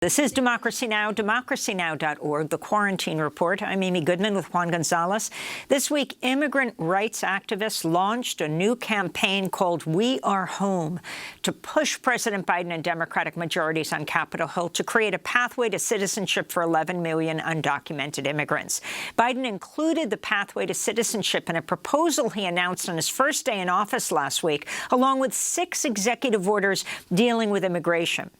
This is Democracy Now!, democracynow.org, the Quarantine Report. I'm Amy Goodman with Juan Gonzalez. This week, immigrant rights activists launched a new campaign called We Are Home to push President Biden and Democratic majorities on Capitol Hill to create a pathway to citizenship for 11 million undocumented immigrants. Biden included the pathway to citizenship in a proposal he announced on his first day in office last week, along with 6 executive orders dealing with immigration.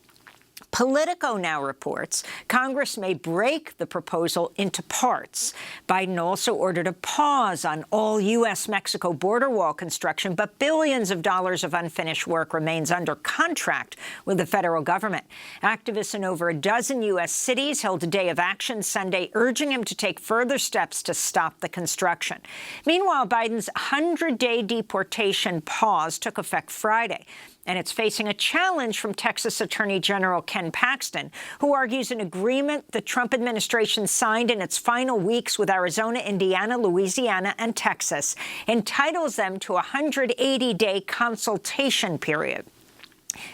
Politico now reports Congress may break the proposal into parts. Biden also ordered a pause on all U.S.-Mexico border wall construction, but billions of dollars of unfinished work remains under contract with the federal government. Activists in over a dozen U.S. cities held a day of action Sunday, urging him to take further steps to stop the construction. Meanwhile, Biden's 100-day deportation pause took effect Friday, and it's facing a challenge from Texas Attorney General Ken Paxton, who argues an agreement the Trump administration signed in its final weeks with Arizona, Indiana, Louisiana, and Texas entitles them to a 180-day consultation period.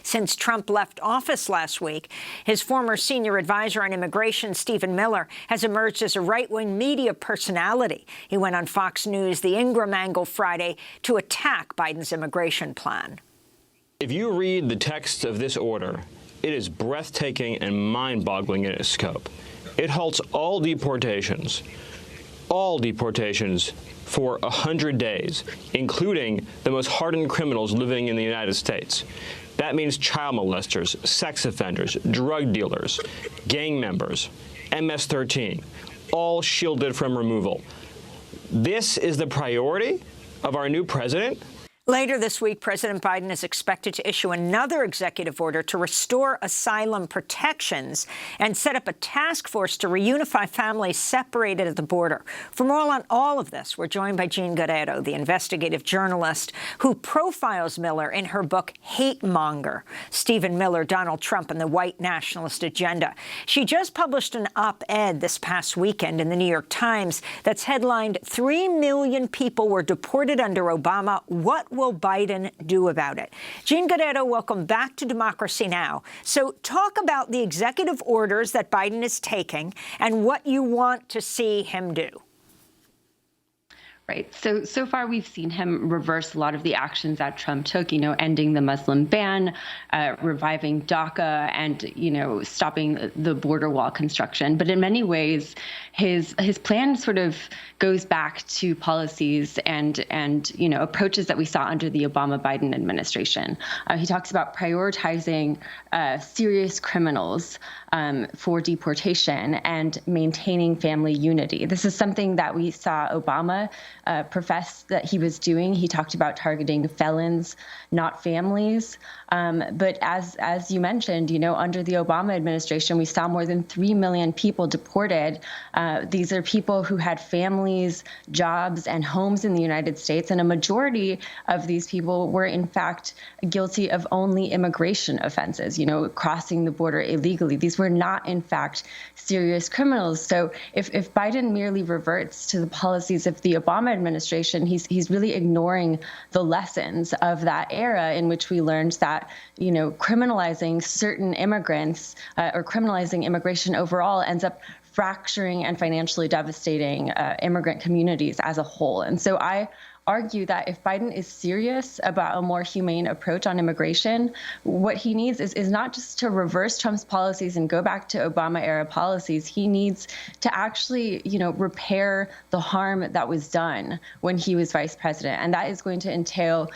Since Trump left office last week, his former senior advisor on immigration, Stephen Miller, has emerged as a right-wing media personality. He went on Fox News' The Ingram Angle Friday to attack Biden's immigration plan. If you read the text of this order, it is breathtaking and mind-boggling in its scope. It halts all deportations for 100 days, including the most hardened criminals living in the United States. That means child molesters, sex offenders, drug dealers, gang members, MS-13, all shielded from removal. This is the priority of our new president? Later this week, President Biden is expected to issue another executive order to restore asylum protections and set up a task force to reunify families separated at the border. For more on all of this, we're joined by Jean Guerrero, the investigative journalist who profiles Miller in her book Hate Monger: Stephen Miller, Donald Trump, and the White Nationalist Agenda. She just published an op-ed this past weekend in the New York Times that's headlined, 3 million people were deported under Obama. What will Biden do about it? Jean Guerrero, welcome back to Democracy Now! So talk about the executive orders that Biden is taking and what you want to see him do. Right. So far, we've seen him reverse a lot of the actions that Trump took, ending the Muslim ban, reviving DACA, and, stopping the border wall construction. But in many ways, his plan sort of goes back to policies and approaches that we saw under the Obama-Biden administration. He talks about prioritizing serious criminals for deportation and maintaining family unity. This is something that we saw Obama profess that he was doing. He talked about targeting felons, not families. But as you mentioned, under the Obama administration, we saw more than 3 million people deported. These are people who had families, jobs, and homes in the United States. And a majority of these people were, in fact, guilty of only immigration offenses, crossing the border illegally. These were not, in fact, serious criminals. So if Biden merely reverts to the policies of the Obama administration, he's really ignoring the lessons of that era in which we learned that, criminalizing certain immigrants or criminalizing immigration overall ends up fracturing and financially devastating immigrant communities as a whole. And so I argue that if Biden is serious about a more humane approach on immigration, what he needs is not just to reverse Trump's policies and go back to Obama-era policies. He needs to actually, repair the harm that was done when he was vice president. And that is going to entail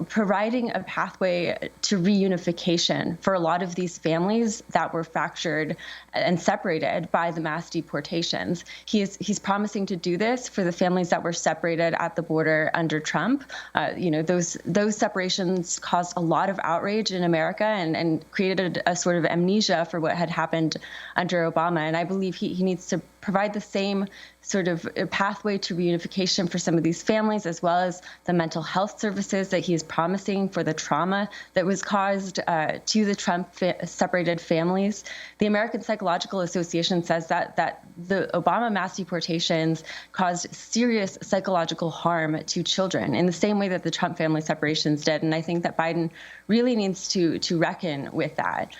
providing a pathway to reunification for a lot of these families that were fractured and separated by the mass deportations. He's promising to do this for the families that were separated at the border under Trump. Those separations caused a lot of outrage in America and created a sort of amnesia for what had happened under Obama. And I believe he needs to provide the same sort of pathway to reunification for some of these families, as well as the mental health services that he is promising for the trauma that was caused to the Trump-separated families. The American Psychological Association says that the Obama mass deportations caused serious psychological harm to children in the same way that the Trump family separations did. And I think that Biden really needs to reckon with that.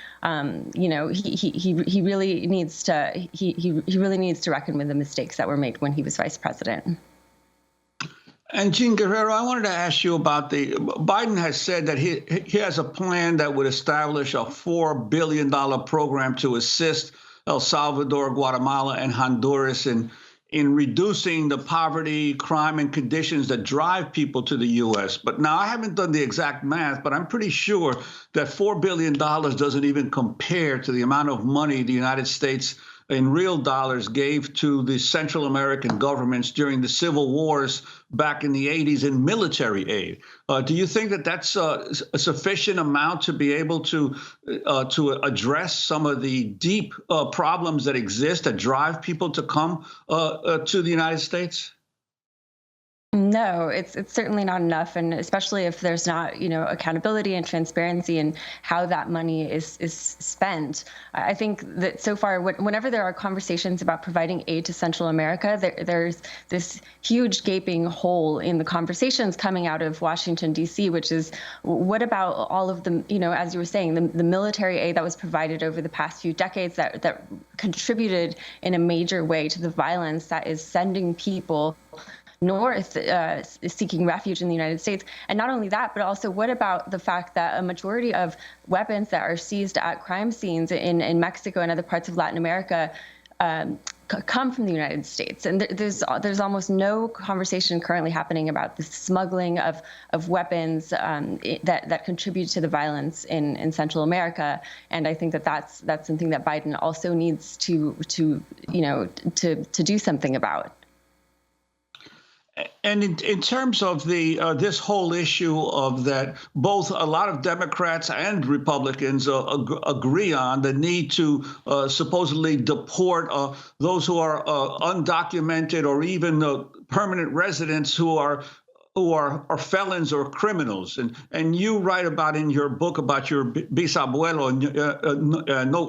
He really needs to reckon with the mistakes that were made when he was vice president. And Jean Guerrero, I wanted to ask you about Biden has said that he has a plan that would establish a $4 billion program to assist El Salvador, Guatemala, and Honduras in reducing the poverty, crime, and conditions that drive people to the U.S. But now I haven't done the exact math, but I'm pretty sure that $4 billion doesn't even compare to the amount of money the United States in real dollars gave to the Central American governments during the civil wars back in the 80s in military aid. Do you think that that's a sufficient amount to be able to address some of the deep problems that exist that drive people to come to the United States? No, it's certainly not enough, and especially if there's not, accountability and transparency in how that money is spent. I think that so far, whenever there are conversations about providing aid to Central America, there's this huge gaping hole in the conversations coming out of Washington, D.C., which is, what about all of the, as you were saying, the military aid that was provided over the past few decades that contributed in a major way to the violence that is sending people north seeking refuge in the United States. And not only that, but also what about the fact that a majority of weapons that are seized at crime scenes in Mexico and other parts of Latin America come from the United States? And there's almost no conversation currently happening about the smuggling of weapons that contribute to the violence in Central America. And I think that's something that Biden also needs to do something about. And in terms of this whole issue of that, both a lot of Democrats and Republicans agree on the need to supposedly deport those who are undocumented or even permanent residents who are felons or criminals. And you write about in your book about your bisabuelo,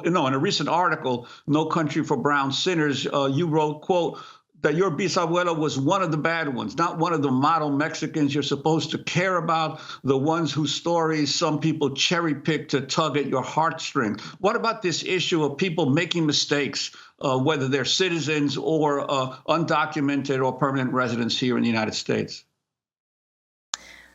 in a recent article, No Country for Brown Sinners, you wrote, quote, that your bisabuelo was one of the bad ones, not one of the model Mexicans you're supposed to care about, the ones whose stories some people cherry pick to tug at your heartstrings. What about this issue of people making mistakes, whether they're citizens or undocumented or permanent residents here in the United States?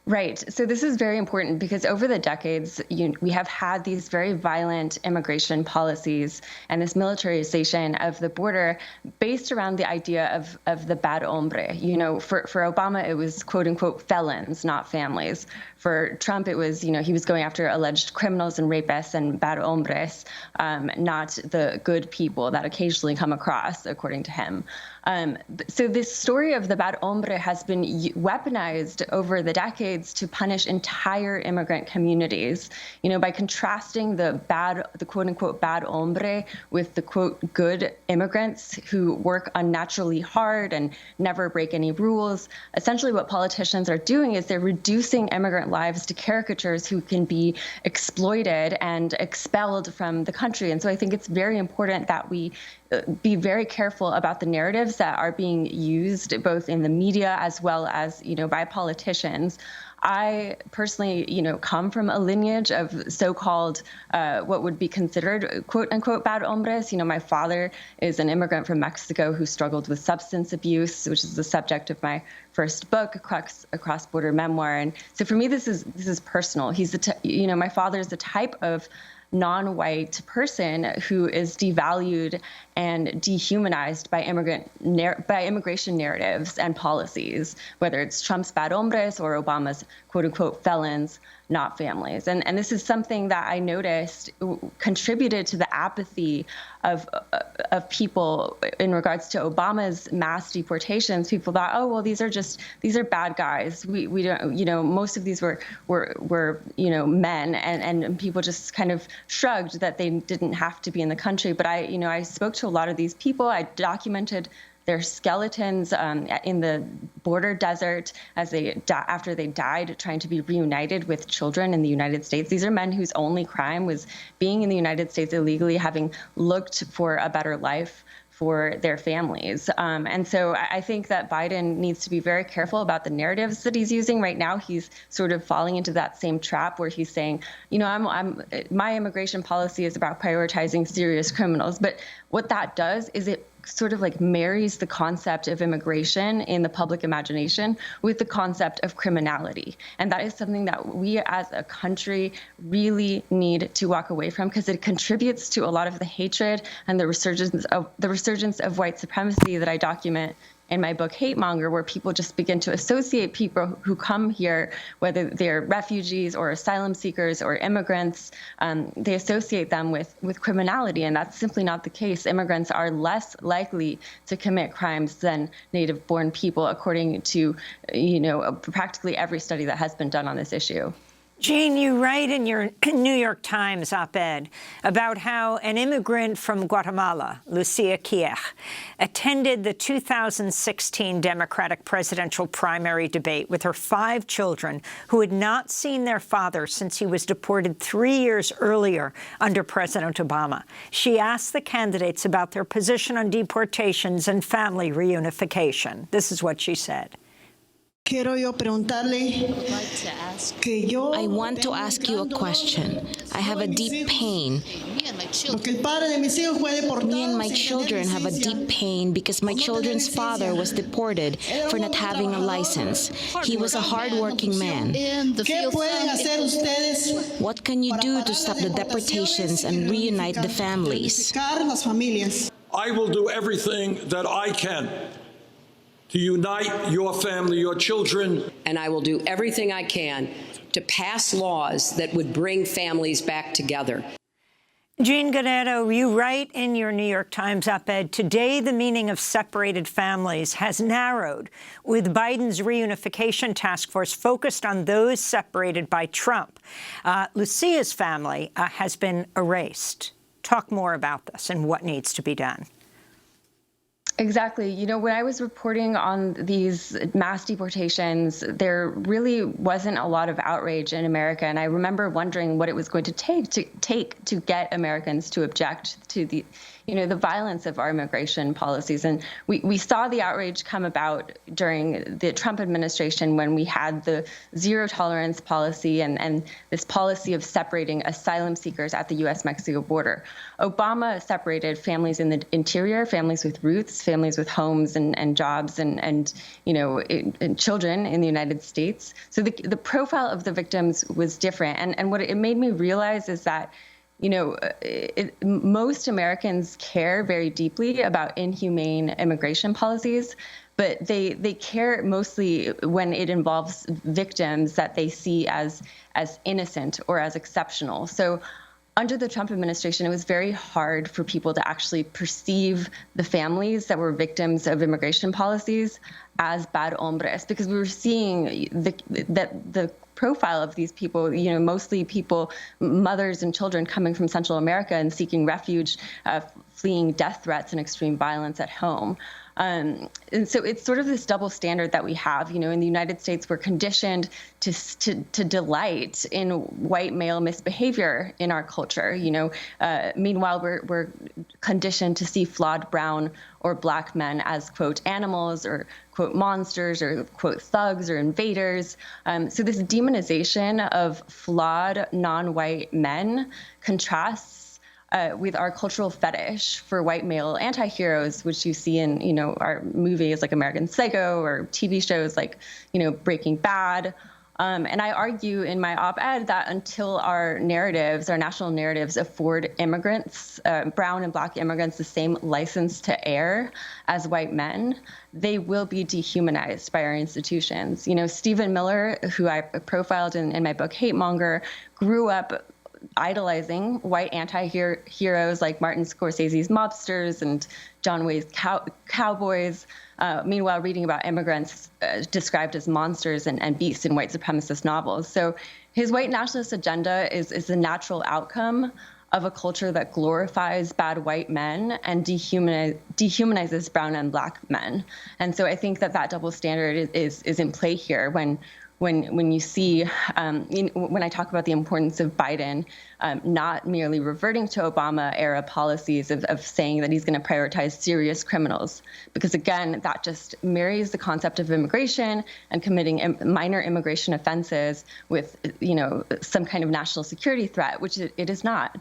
Right. So this is very important because over the decades, we have had these very violent immigration policies and this militarization of the border based around the idea of the bad hombre. For Obama, it was quote unquote felons, not families. For Trump, it was, he was going after alleged criminals and rapists and bad hombres, not the good people that occasionally come across, according to him. So this story of the bad hombre has been weaponized over the decades to punish entire immigrant communities, by contrasting the quote unquote bad hombre with the quote good immigrants who work unnaturally hard and never break any rules. Essentially what politicians are doing is they're reducing immigrant lives to caricatures who can be exploited and expelled from the country. And so I think it's very important that we be very careful about the narratives that are being used both in the media as well as, by politicians. I personally, come from a lineage of so-called what would be considered quote unquote bad hombres. My father is an immigrant from Mexico who struggled with substance abuse, which is the subject of my first book, a cross-border memoir. And so for me, this is personal. He's my father is the type of non-white person who is devalued and dehumanized by immigration narratives and policies, whether it's Trump's bad hombres or Obama's quote-unquote felons, not families. And this is something that I noticed contributed to the apathy of people in regards to Obama's mass deportations. People thought, oh, well, these are bad guys. We don't, most of these were men, and people just kind of shrugged that they didn't have to be in the country. But I spoke to a lot of these people. I documented their skeletons in the border desert after they died trying to be reunited with children in the United States. These are men whose only crime was being in the United States illegally, having looked for a better life for their families. And so I think that Biden needs to be very careful about the narratives that he's using. Right now, he's sort of falling into that same trap where he's saying, my immigration policy is about prioritizing serious criminals. But what that does is it sort of like marries the concept of immigration in the public imagination with the concept of criminality. And that is something that we as a country really need to walk away from, because it contributes to a lot of the hatred and the resurgence of white supremacy that I document in my book, Hate Monger, where people just begin to associate people who come here, whether they're refugees or asylum seekers or immigrants, they associate them with criminality. And that's simply not the case. Immigrants are less likely to commit crimes than native-born people, according to, practically every study that has been done on this issue. Jean, you write in your New York Times op-ed about how an immigrant from Guatemala, Lucia Kiech, attended the 2016 Democratic presidential primary debate with her 5 children who had not seen their father since he was deported 3 years earlier under President Obama. She asked the candidates about their position on deportations and family reunification. This is what she said. I want to ask you a question. I have a deep pain. Me and my children have a deep pain because my children's father was deported for not having a license. He was a hard-working man. What can you do to stop the deportations and reunite the families? I will do everything that I can to unite your family, your children. And I will do everything I can to pass laws that would bring families back together. Jean Guerrero, you write in your New York Times op-ed, today the meaning of separated families has narrowed, with Biden's reunification task force focused on those separated by Trump. Lucia's family has been erased. Talk more about this and what needs to be done. Exactly. When I was reporting on these mass deportations, there really wasn't a lot of outrage in America. And I remember wondering what it was going to take to get Americans to object to the violence of our immigration policies. And we saw the outrage come about during the Trump administration when we had the zero tolerance policy and this policy of separating asylum seekers at the U.S.-Mexico border. Obama separated families in the interior, families with roots, families with homes and jobs and children in the United States. So the profile of the victims was different. And what it made me realize is that most Americans care very deeply about inhumane immigration policies, but they care mostly when it involves victims that they see as innocent or as exceptional. So under the Trump administration, it was very hard for people to actually perceive the families that were victims of immigration policies as bad hombres, because we were seeing the profile of these people, mostly people, mothers and children coming from Central America and seeking refuge, fleeing death threats and extreme violence at home. And so it's sort of this double standard that we have. In the United States, we're conditioned to delight in white male misbehavior in our culture. Meanwhile, we're conditioned to see flawed brown or black men as, quote, animals or, quote, monsters or, quote, thugs or invaders. So this demonization of flawed non-white men contrasts with our cultural fetish for white male anti-heroes, which you see in, our movies like American Psycho or TV shows like, Breaking Bad. And I argue in my op-ed that until our national narratives afford immigrants, brown and black immigrants, the same license to err as white men, they will be dehumanized by our institutions. Stephen Miller, who I profiled in my book, Hate Monger, grew up idolizing white anti-heroes like Martin Scorsese's mobsters and John Wayne's cowboys, meanwhile reading about immigrants described as monsters and beasts in white supremacist novels. So his white nationalist agenda is the natural outcome of a culture that glorifies bad white men and dehumanizes brown and black men. And so I think that double standard is in play here when you see, when I talk about the importance of Biden not merely reverting to Obama-era policies of saying that he's going to prioritize serious criminals, because again, that just marries the concept of immigration and committing minor immigration offenses with, some kind of national security threat, which it is not.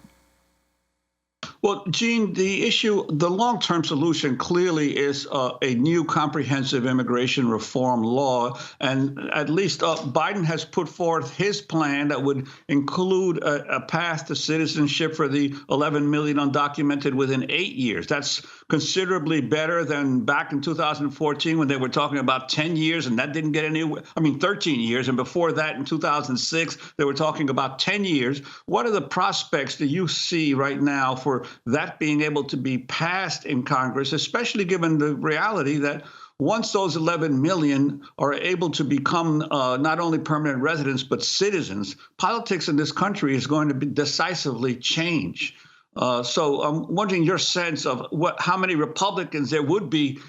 Well, Jean, the long-term solution clearly is a new comprehensive immigration reform law. And at least Biden has put forth his plan that would include a path to citizenship for the 11 million undocumented within 8 years. That's considerably better than back in 2014 when they were talking about 10 years, and that didn't get anywhere. 13 years. And before that, in 2006, they were talking about 10 years. What are the prospects do you see right now for that being able to be passed in Congress, especially given the reality that once those 11 million are able to become not only permanent residents, but citizens, politics in this country is going to be decisively change. So I'm wondering your sense of how many Republicans there would be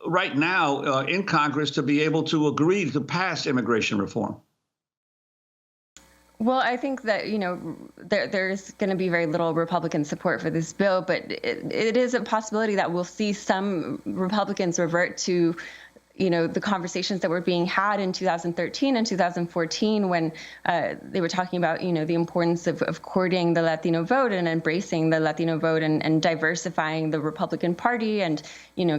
right now in Congress to be able to agree to pass immigration reform. Well, I think that, there's going to be very little Republican support for this bill, but it is a possibility that we'll see some Republicans revert to, the conversations that were being had in 2013 and 2014 when they were talking about, the importance of courting the Latino vote and embracing the Latino vote and diversifying the Republican Party and,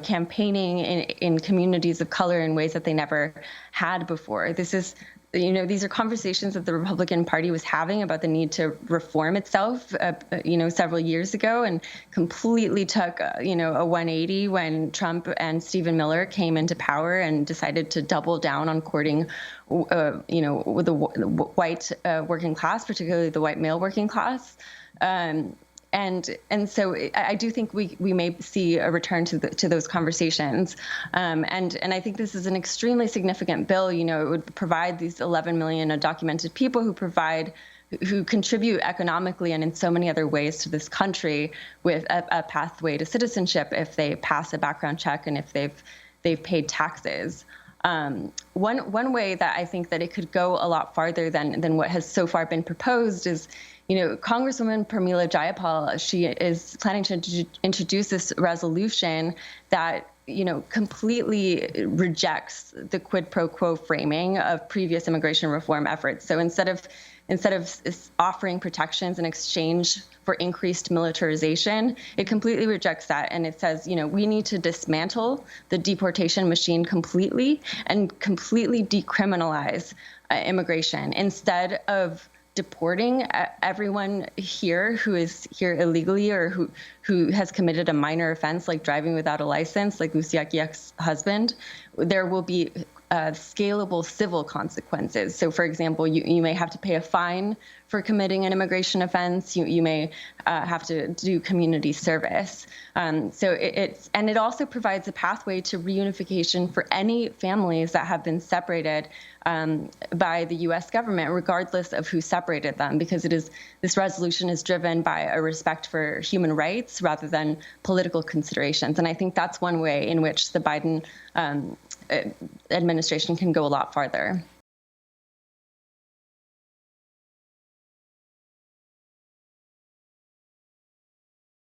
campaigning in communities of color in ways that they never had before. These are conversations that the Republican Party was having about the need to reform itself, several years ago, and completely took, a 180 when Trump and Stephen Miller came into power and decided to double down on courting, with the white working class, particularly the white male working class. And so I do think we may see a return to those conversations. And I think this is an extremely significant bill. It would provide these 11 million undocumented people who contribute economically and in so many other ways to this country with a pathway to citizenship if they pass a background check and if they've paid taxes. One way that I think that it could go a lot farther than what has so far been proposed is, Congresswoman Pramila Jayapal, she is planning to introduce this resolution that, completely rejects the quid pro quo framing of previous immigration reform efforts. So instead of offering protections in exchange for increased militarization, it completely rejects that. And it says, we need to dismantle the deportation machine completely and completely decriminalize immigration instead of deporting everyone here who is here illegally or who has committed a minor offense like driving without a license, like Luciaki's husband. There will be scalable civil consequences. So, for example, you may have to pay a fine for committing an immigration offense. You may have to do community service. So it also provides a pathway to reunification for any families that have been separated by the U.S. government, regardless of who separated them, because this resolution is driven by a respect for human rights rather than political considerations. And I think that's one way in which the Biden administration can go a lot farther.